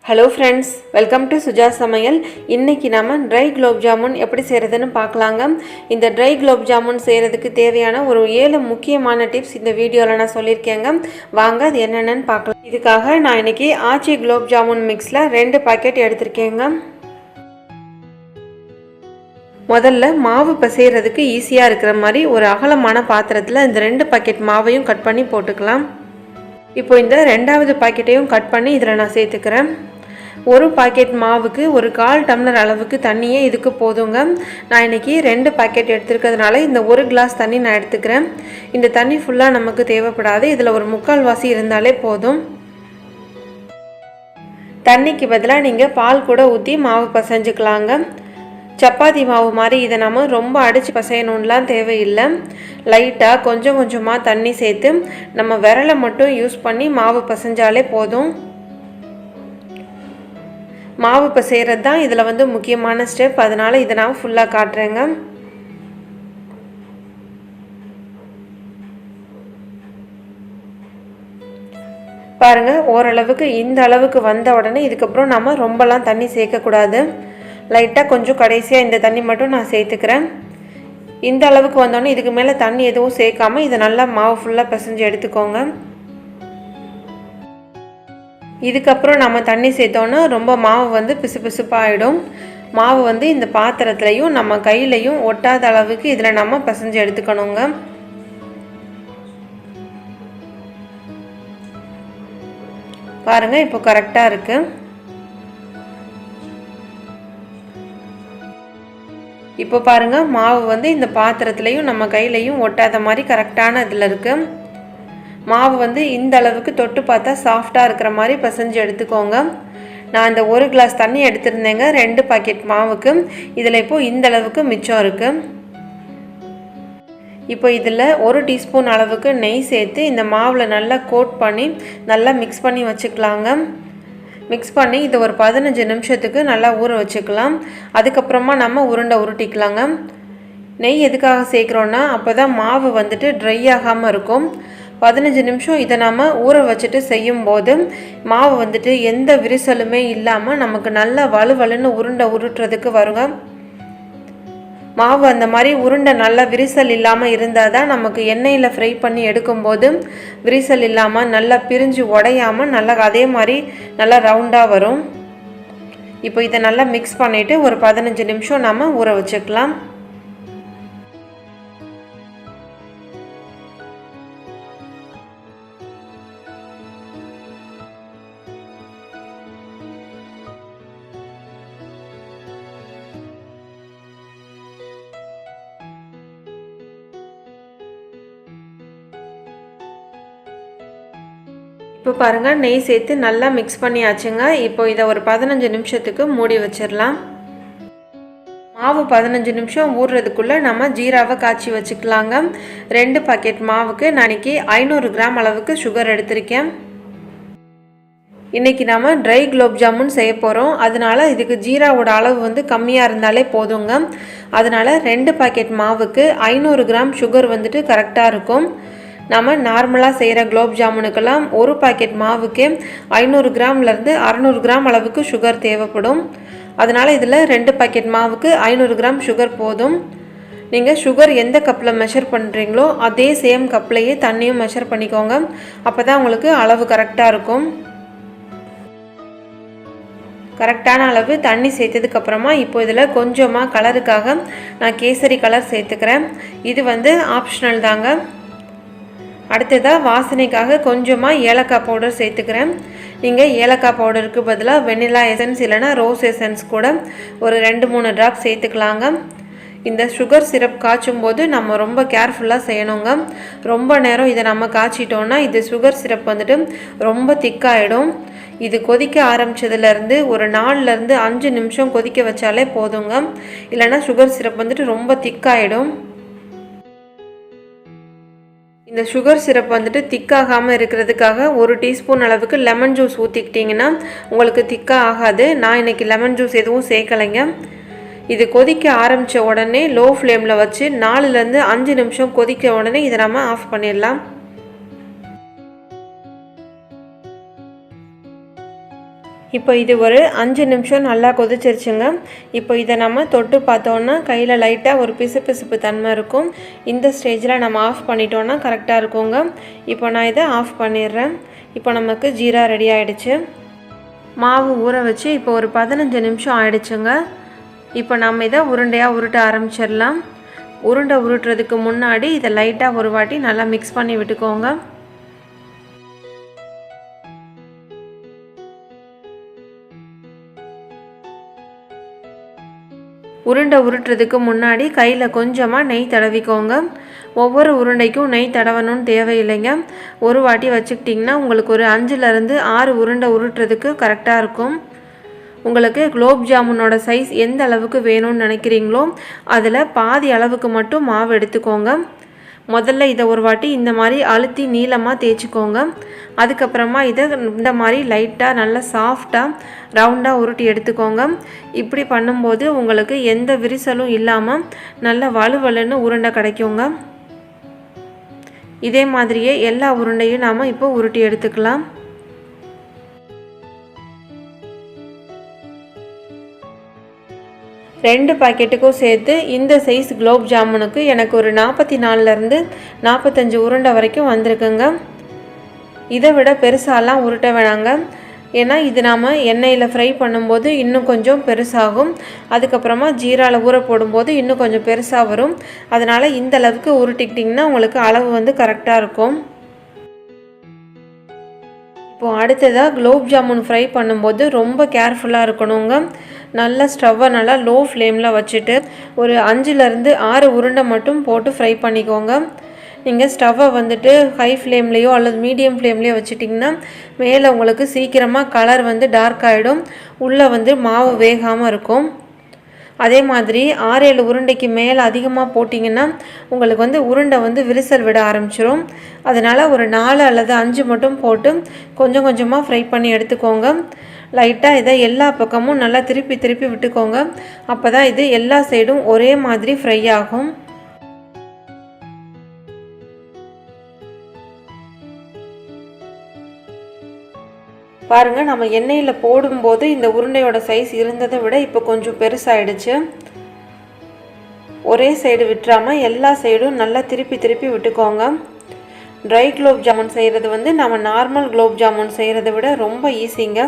Hello friends, welcome to Suja Samayal. இன்னைக்கு நாம dry gulab jamun எப்படி செய்யறதுன்னு பார்க்கலாங்க. இந்த dry gulab jamun செய்யிறதுக்கு தேவையான ஒரு 7 முக்கியமான டிப்ஸ் இந்த வீடியோல நான் சொல்லிருக்கேங்க. வாங்க அது என்னென்னன்னு பார்க்கலாம். இதுக்காக நான் இன்னைக்கு Aachi Gulab Jamun mixல 2 பாக்கெட் எடுத்துர்க்கேங்க. முதல்ல மாவு பசையிறதுக்கு ஈஸியா இருக்கிற மாதிரி ஒரு அகலமான பாத்திரத்துல இந்த 2 பாக்கெட் மாவையும் கட் பண்ணி போட்டுக்கலாம். இப்போ இந்த இரண்டாவது பாக்கெட்டையும் கட் பண்ணி இதல நான் சேர்த்துக்கிறேன். ஒரு பாக்கெட் மாவுக்கு ஒரு 1/4 டம்ளர் அளவுக்கு தண்ணியே இதுக்கு போதுங்க. நான் இன்னைக்கு 2 பாக்கெட் எடுத்துக்கிறதுனால இந்த 1 கிளாஸ் தண்ணி நான் எடுத்துக்கிறேன். இந்த தண்ணி ஃபுல்லா நமக்கு தேவைப்படாது. இதுல ஒரு 1/4 வாசி இருந்தாலே போதும். தண்ணிக்கு பதிலா நீங்க பால் கூட ஊத்தி மாவு பசைஞ்சுக்கலாங்க. சப்பாத்தி மாவு மாதிரி இத நாம ரொம்ப அடிச்சு பசையணும்லாம் தேவையில்லை. லைட்டா கொஞ்சம் கொஞ்சமா தண்ணி சேர்த்து நம்ம விரலை மட்டும் யூஸ் பண்ணி மாவு பசைஞ்சாலே போதும். மாவு பசையிறது தான் இதுல வந்து முக்கியமான ஸ்டெப். அதனால இத நான் ஃபுல்லா காட்றேங்க. பாருங்க ஓரளவுக்கு இந்த அளவுக்கு வந்த உடனே இதுக்கு அப்புறம் நாம ரொம்பலாம் தண்ணி சேர்க்க கூடாது. லைட்டா கொஞ்சம் கடைசியா இந்த தண்ணி மட்டும் நான் சேர்த்துக்கிறேன். இந்த அளவுக்கு வந்தோனே இதுக்கு மேல தண்ணி எதுவும் சேர்க்காம இத நல்லா மாவு ஃபுல்லா பசைஞ்சு எடுத்துக்கோங்க. இதுக்கு அப்புறம் நாம தண்ணி சேர்த்தோம்னா ரொம்ப மாவு வந்து பிசுபிசுப்பா ஆயிடும். மாவு வந்து இந்த பாத்திரத்துலயும் நம்ம கையிலயும் ஒட்டாத அளவுக்கு இதல நாம பசைஞ்சு எடுத்துக்கணுங்க. பாருங்க இப்போ கரெக்ட்டா இருக்கு. இப்போ பாருங்க மாவு வந்து இந்த பாத்திரத்துலயும் நம்ம கையிலயும் ஒட்டாத மாதிரி கரெக்ட்டான இதுல இருக்கு. மாவு வந்து இந்த அளவுக்கு தொட்டு பார்த்தா சாஃப்ட்டா இருக்கிற மாதிரி பசைஞ்சு எடுத்துக்கோங்க. நான் இந்த 1 கிளாஸ் தண்ணி எடுத்துர்ந்தேங்க 2 பாக்கெட் மாவுக்கு. இதல இப்போ இந்த அளவுக்கு மிச்சம் இருக்கு. இப்போ இதல 1 டீஸ்பூன் அளவுக்கு நெய் சேர்த்து இந்த மாவுல நல்லா கோட் பண்ணி நல்லா mix பண்ணி வச்சுக்கலாங்க. mix பண்ணி இத ஒரு 15 நிமிஷத்துக்கு நல்லா ஊற வச்சுக்கலாம். அதுக்கு அப்புறமா நம்ம உருண்டை உருட்டிக்கலாங்க. நெய் எதுக்காக சேர்க்கறோம்னா அப்பதான் மாவு வந்துட்டு dry ஆகாம இருக்கும். 15 நிமிஷம் இத நாம ஊற வச்சிட்டு செய்யும்போது மாவு வந்துட்டு எந்த விரிசலுமே இல்லாம நமக்கு நல்ல வழுவழுன்னு உருண்டை உருட்றதுக்கு வருங்க. மாவு அந்த மாதிரி உருண்டை நல்ல விரிசல் இல்லாம இருந்தாதான் நமக்கு எண்ணெயில ஃப்ரை பண்ணி எடுக்கும்போது விரிசல் இல்லாம நல்லா பிரிஞ்சு உடையாம நல்லா அதே மாதிரி நல்லா ரவுண்டா வரும். இப்போ இத நல்லா mix பண்ணிட்டு ஒரு 15 நிமிஷம் நாம ஊற வச்சுக்கலாம். இப்போ பாருங்க நெய் சேர்த்து நல்லா mix பண்ணியாச்சுங்க. இப்போ இத ஒரு 15 நிமிஷத்துக்கு மூடி வச்சிரலாம். மாவு 15 நிமிஷம் ஊறறதுக்குள்ள நம்ம ஜீராவை காய்ச்சி வச்சுக்கலாங்க. 2 பாக்கெட் மாவுக்கு நான் இன்னைக்கு 500 கிராம் அளவுக்கு சுகர் எடுத்துர்க்கேன். இன்னைக்கு நாம dry gulab jamun செய்ய போறோம். அதனால இதுக்கு ஜீராவோட அளவு வந்து கம்மியா இருந்தாலே போதுங்க. அதனால 2 பாக்கெட் மாவுக்கு 500 கிராம் சுகர் வந்துட்டு கரெக்ட்டா இருக்கும். நாம நார்மலா செய்யற குலாப் ஜாமுனுக்கெல்லாம் ஒரு பாக்கெட் மாவுக்கு 500 கிராம்ல இருந்து 600 கிராம் அளவுக்கு சுகர் தேவைப்படும். அதனால இதுல 2 பாக்கெட் மாவுக்கு 500 கிராம் சுகர் போதும். நீங்க சுகர் எந்த கப்ல மெஷர் பண்றீங்களோ அதே சேம் கப்லயே தண்ணியும் மெஷர் பண்ணிக்கோங்க. அப்பதான் உங்களுக்கு அளவு கரெக்ட்டா இருக்கும். கரெக்ட்டான அளவு தண்ணி சேர்த்ததுக்கு அப்புறமா இப்போ இதல கொஞ்சமா கலருக்காக நான் கேசரி கலர் சேர்த்துக்கிறேன். இது வந்து ஆப்ஷனல் தாங்க. அடுத்ததா வாசனைக்காக கொஞ்சமா ஏலக்காய் பவுடர் சேர்த்துக்கிறேன். நீங்க ஏலக்காய் பவுடருக்கு பதிலா வெனிலா எசன்ஸ் இல்லனா ரோஸ் எசன்ஸ் கூட ஒரு 2-3 டிராப் சேர்த்துக்கலாங்க. இந்த சுகர் சிரப் காய்ச்சும்போது நம்ம ரொம்ப கேர்ஃபுல்லா செய்யணுங்க. ரொம்ப நேரம் இத நம்ம காய்ச்சிட்டோம்னா இது சுகர் சிரப் வந்துட்டு ரொம்ப திக் ஆயிடும். இது கொதிக்க ஆரம்பிச்சதுல இருந்து ஒரு 4ல இருந்து 5 நிமிஷம் கொதிக்க வச்சாலே போதுங்க. இல்லனா சுகர் சிரப் வந்துட்டு ரொம்ப திக் ஆயிடும். இந்த சுகர் சிரப் வந்துட்டு திக் ஆகாம இருக்குிறதுக்காக 1 டீஸ்பூன் அளவுக்கு லெமன் ஜூஸ் ஊத்திக்கிட்டீங்கன்னா உங்களுக்கு திக்கா ஆகாது. நான் இன்னைக்கு லெமன் ஜூஸ் எதுவும் சேர்க்கலைங்க. இது கொதிக்க ஆரம்பிச்ச உடனே லோ ஃப்ளேம்ல வச்சு 4ல இருந்து 5 நிமிஷம் கொதிக்க உடனே இத நாம ஆஃப் பண்ணிடலாம். இப்போ இது ஒரு 5 நிமிஷம் நல்லா கொதிச்சிருச்சுங்க. இப்போ இதை நம்ம தொட்டு பார்த்தோன்னா கையில் லைட்டாக ஒரு பிசுபிசுப்பு தன்மை இருக்கும். இந்த ஸ்டேஜில் நம்ம ஆஃப் பண்ணிட்டோன்னா கரெக்டாக இருக்குங்க. இப்போ நான் இதை ஆஃப் பண்ணிடுறேன். இப்போ நமக்கு ஜீரா ரெடி ஆகிடுச்சு. மாவு ஊற வச்சு இப்போ ஒரு 15 நிமிஷம் ஆயிடுச்சுங்க. இப்போ நம்ம இதை உருண்டையாக உருட்ட ஆரம்பிச்சிடலாம். உருண்டை உருட்டுறதுக்கு முன்னாடி இதை லைட்டாக ஒரு வாட்டி நல்லா மிக்ஸ் பண்ணி விட்டுக்கோங்க. உருண்டை உருட்டுறதுக்கு முன்னாடி கையில் கொஞ்சமாக நெய் தடவிக்கோங்க. ஒவ்வொரு உருண்டைக்கும் நெய் தடவணும்னு தேவையில்லைங்க. ஒரு வாட்டி வச்சுக்கிட்டிங்கன்னா உங்களுக்கு ஒரு 5லேருந்து 6 உருண்டை உருட்டுறதுக்கு கரெக்டாக இருக்கும். உங்களுக்கு குலோப் ஜாமுனோட சைஸ் எந்த அளவுக்கு வேணும்னு நினைக்கிறீங்களோ அதில் பாதி அளவுக்கு மட்டும் மாவு எடுத்துக்கோங்க. முதல்ல இதை ஒரு வாட்டி இந்த மாதிரி அழுத்தி நீளமாக தேய்ச்சிக்கோங்க. அதுக்கப்புறமா இதை இந்த மாதிரி லைட்டாக நல்லா சாஃப்டாக ரவுண்டாக உருட்டி எடுத்துக்கோங்க. இப்படி பண்ணும்போது உங்களுக்கு எந்த விரிசலும் இல்லாமல் நல்ல வலுவலுன்னு உருண்டை கிடைக்குங்க. இதே மாதிரியே எல்லா உருண்டையும் நாம் இப்போ உருட்டி எடுத்துக்கலாம். ரெண்டு பாக்கெட்டுக்கும் சேர்த்து இந்த சைஸ் குலோப் ஜாமுனுக்கு எனக்கு ஒரு 44லேருந்து 45 உருண்டை வரைக்கும் வந்திருக்குங்க. இதை விட பெருசாலாம் உருட்ட வேணாங்க. ஏன்னா இது நாம் எண்ணெயில் ஃப்ரை பண்ணும்போது இன்னும் கொஞ்சம் பெருசாகும். அதுக்கப்புறமா ஜீராவில் ஊற போடும்போது இன்னும் கொஞ்சம் பெருசாக வரும். அதனால் இந்த அளவுக்கு உருட்டிக்கிட்டிங்கன்னா உங்களுக்கு அளவு வந்து கரெக்டாக இருக்கும். இப்போது அடுத்ததாக குலோப் ஜாமுன் ஃப்ரை பண்ணும்போது ரொம்ப கேர்ஃபுல்லாக இருக்கணுங்க. நல்லா ஸ்டவ்வை நல்லா லோ ஃப்ளேமில் வச்சுட்டு ஒரு 5லேருந்து 6 உருண்டை மட்டும் போட்டு ஃப்ரை பண்ணிக்கோங்க. நீங்கள் ஸ்டவ்வை வந்துட்டு ஹை ஃப்ளேம்லேயோ அல்லது மீடியம் ஃப்ளேம்லேயோ வச்சுட்டிங்கன்னா மேலே உங்களுக்கு சீக்கிரமாக கலர் வந்து டார்க் ஆகிடும். உள்ளே வந்து மாவு வேகாமல் இருக்கும். அதே மாதிரி 6-7 உருண்டைக்கு மேலே அதிகமாக போட்டிங்கன்னா உங்களுக்கு வந்து உருண்டை வந்து விரிசல் விட ஆரம்பிச்சிடும். அதனால் ஒரு 4 அல்லது 5 மட்டும் போட்டு கொஞ்சம் கொஞ்சமாக ஃப்ரை பண்ணி எடுத்துக்கோங்க. லைட்டாக இதை எல்லா பக்கமும் நல்லா திருப்பி திருப்பி விட்டுக்கோங்க. அப்போ தான் இது எல்லா சைடும் ஒரே மாதிரி ஃப்ரை ஆகும். பாருங்கள், நம்ம எண்ணெயில் போடும்போது இந்த உருண்டையோட சைஸ் இருந்ததை விட இப்போ கொஞ்சம் பெருசாகிடுச்சு. ஒரே சைடு விட்டுறாமல் எல்லா சைடும் நல்லா திருப்பி திருப்பி விட்டுக்கோங்க. ட்ரை குலோப் ஜாமுன் செய்கிறது வந்து நம்ம நார்மல் குலோப் ஜாமுன் செய்கிறத விட ரொம்ப ஈஸிங்க.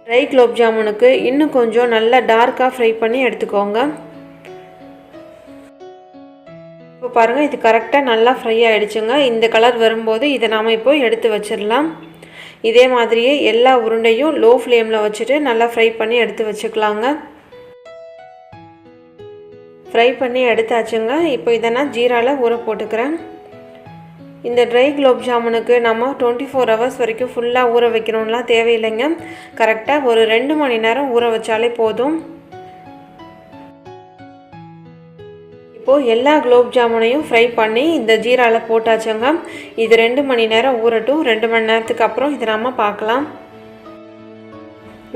ட்ரை குலோப் ஜாமுனுக்கு இன்னும் கொஞ்சம் நல்லா டார்க்காக ஃப்ரை பண்ணி எடுத்துக்கோங்க. இப்போ பாருங்கள், இது கரெக்டாக நல்லா ஃப்ரை ஆகிடுச்சுங்க. இந்த கலர் வரும்போது இதை நாம் இப்போ எடுத்து வச்சிடலாம். இதே மாதிரியே எல்லா உருண்டையும் லோ ஃப்ளேமில் வச்சுட்டு நல்லா ஃப்ரை பண்ணி எடுத்து வச்சுக்கலாங்க. ஃப்ரை பண்ணி எடுத்தாச்சுங்க. இப்போ இதை நான் ஜீராவில் ஊற போட்டுக்கிறேன். இந்த ட்ரை குலோப் ஜாமுனுக்கு நம்ம 24 ஹவர்ஸ் வரைக்கும் ஃபுல்லாக ஊற வைக்கணும்லாம் தேவையில்லைங்க. கரெக்டாக ஒரு 2 மணி நேரம் ஊற வச்சாலே போதும். இப்போது எல்லா குலோப் ஜாமுனையும் ஃப்ரை பண்ணி இந்த ஜீராவில் போட்டாச்சுங்க. இது 2 மணி நேரம் ஊறட்டும். 2 மணி நேரத்துக்கு அப்புறம் இதை நம்ம பார்க்கலாம்.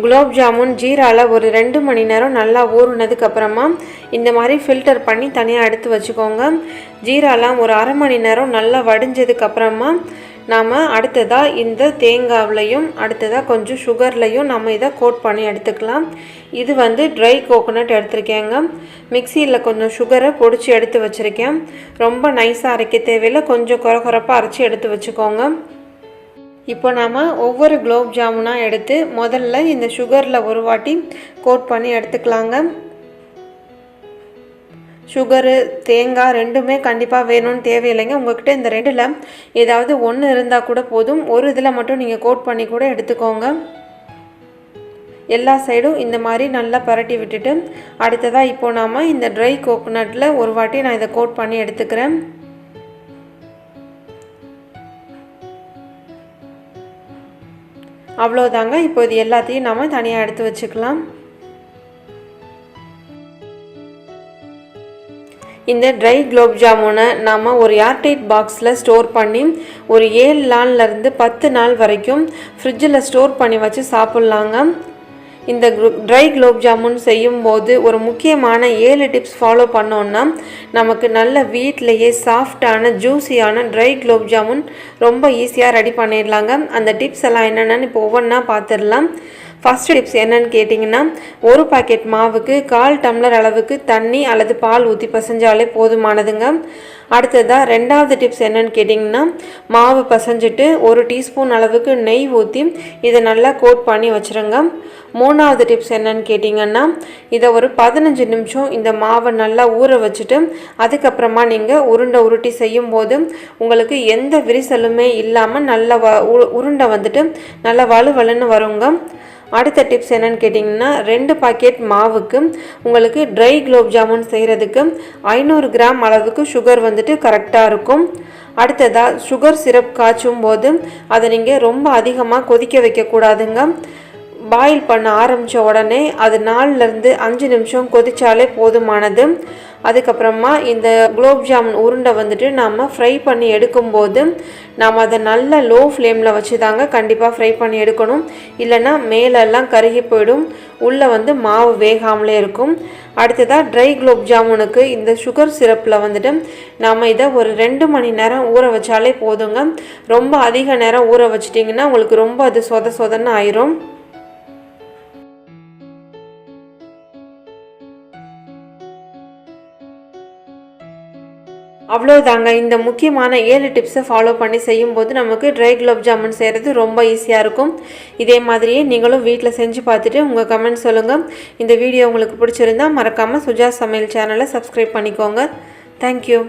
குலோப் ஜாமுன் ஜீராவில் ஒரு 2 மணி நேரம் நல்லா ஊறுனதுக்கப்புறமா இந்த மாதிரி ஃபில்டர் பண்ணி தனியாக எடுத்து வச்சுக்கோங்க. ஜீராலாம் ஒரு அரை மணி நேரம் நல்லா வடிஞ்சதுக்கப்புறமா நாம் அடுத்ததாக இந்த தேங்காவிலையும் அடுத்ததாக கொஞ்சம் சுகர்லையும் நம்ம இதை கோட் பண்ணி எடுத்துக்கலாம். இது வந்து ட்ரை கோகோனட் எடுத்திருக்கேங்க. மிக்சியில் கொஞ்சம் சுகரை பொடிச்சு எடுத்து வச்சுருக்கேன். ரொம்ப நைஸாக அரைக்க தேவையில்லை, கொஞ்சம் குறப்பாக அரைச்சி எடுத்து வச்சுக்கோங்க. இப்போ நாம் ஒவ்வொரு குலோப் ஜாமுனாக எடுத்து முதல்ல இந்த சுகரில் ஒரு வாட்டி கோட் பண்ணி எடுத்துக்கலாங்க. சுகரு தேங்காய் ரெண்டுமே கண்டிப்பாக வேணும்னு தேவையில்லைங்க. உங்கள்கிட்ட இந்த ரெண்டில் ஏதாவது ஒன்று இருந்தால் கூட போதும். ஒரு இதில் மட்டும் நீங்கள் கோட் பண்ணி கூட எடுத்துக்கோங்க. எல்லா சைடும் இந்த மாதிரி நல்லா பரட்டி விட்டுட்டு அடுத்ததாக இப்போ நாம் இந்த ட்ரை கோகோனட்டில் ஒரு வாட்டி நான் இதை கோட் பண்ணி எடுத்துக்கிறேன். அவ்வளோதாங்க. இப்போ இது எல்லாத்தையும் நாம் தனியாக எடுத்து வச்சுக்கலாம். இந்த ட்ரை குலோப் ஜாமுனை நாம் ஒரு ஏர்டைட் பாக்ஸில் ஸ்டோர் பண்ணி ஒரு 7 நாள்லேருந்து 10 நாள் வரைக்கும் ஃப்ரிட்ஜில் ஸ்டோர் பண்ணி வச்சு சாப்பிட்லாங்க. இந்த ட்ரை குலோப் ஜாமுன் செய்யும்போது ஒரு முக்கியமான 7 டிப்ஸ் ஃபாலோ பண்ணோன்னா நமக்கு நல்ல வீட்டிலையே சாஃப்டான ஜூஸியான ட்ரை குலோப் ஜாமுன் ரொம்ப ஈஸியாக ரெடி பண்ணிடலாங்க. அந்த டிப்ஸ் எல்லாம் என்னென்னு இப்போ ஒவ்வொன்றா பார்த்துடலாம். ஃபஸ்ட் டிப்ஸ் என்னன்னு கேட்டிங்கன்னா, ஒரு பாக்கெட் மாவுக்கு 1/4 டம்ளர் அளவுக்கு தண்ணி அல்லது பால் ஊற்றி பசைஞ்சாலே போதுமானதுங்க. அடுத்ததாக ரெண்டாவது டிப்ஸ் என்னன்னு கேட்டிங்கன்னா, மாவு பசைஞ்சிட்டு 1 டீஸ்பூன் அளவுக்கு நெய் ஊற்றி இதை நல்லா கோட் பண்ணி வச்சுருங்க. மூணாவது டிப்ஸ் என்னன்னு கேட்டிங்கன்னா, இதை ஒரு 15 நிமிஷம் இந்த மாவை நல்லா ஊற வச்சுட்டு அதுக்கப்புறமா நீங்கள் உருட்டி செய்யும்போது உங்களுக்கு எந்த விரிசலுமே இல்லாமல் நல்லா உருண்டை வந்துட்டு நல்லா வலுவலுன்னு வருங்க. அடுத்த டிப்ஸ் என்னன்னு கேட்டிங்கன்னா, 2 பாக்கெட் மாவுக்கு உங்களுக்கு ட்ரை குலோப் ஜாமுன் செய்கிறதுக்கு 500 கிராம் அளவுக்கு சுகர் வந்துட்டு கரெக்டாக இருக்கும். அடுத்ததாக சுகர் சிரப் காய்ச்சும் போது அதை நீங்கள் ரொம்ப அதிகமாக கொதிக்க வைக்கக்கூடாதுங்க. பாயில் பண்ண ஆரம்பித்த உடனே அது 4லேருந்து 5 நிமிஷம் கொதிச்சாலே போதுமானது. அதுக்கப்புறமா இந்த குலோப் ஜாமுன் உருண்டை வந்துட்டு நாம் ஃப்ரை பண்ணி எடுக்கும்போது நாம் அதை நல்ல லோ ஃப்ளேமில் வச்சு தாங்க கண்டிப்பாக ஃப்ரை பண்ணி எடுக்கணும். இல்லைன்னா மேலெல்லாம் கருகி போயிடும், உள்ளே வந்து மாவு வேகாமலே இருக்கும். அடுத்ததாக ட்ரை குலோப் ஜாமுனுக்கு இந்த சுகர் சிரப்பில் வந்துட்டு நாம் இதை ஒரு 2 மணி நேரம் ஊற வச்சாலே போதுங்க. ரொம்ப அதிக நேரம் ஊற வச்சிட்டிங்கன்னா உங்களுக்கு ரொம்ப அது சொதன்னு ஆயிரும். அவ்வளோதாங்க. இந்த முக்கியமான 7 டிப்ஸை ஃபாலோ பண்ணி செய்யும்போது நமக்கு ட்ரை குலோப் ஜாமுன் செய்கிறது ரொம்ப ஈஸியாக இருக்கும். இதே மாதிரியே நீங்களும் வீட்டில் செஞ்சு பார்த்துட்டு உங்கள் கமெண்ட் சொல்லுங்கள். இந்த வீடியோ உங்களுக்கு பிடிச்சிருந்தால் மறக்காமல் சுஜா சமையல் சேனலை சப்ஸ்கிரைப் பண்ணிக்கோங்க. தேங்க்யூ.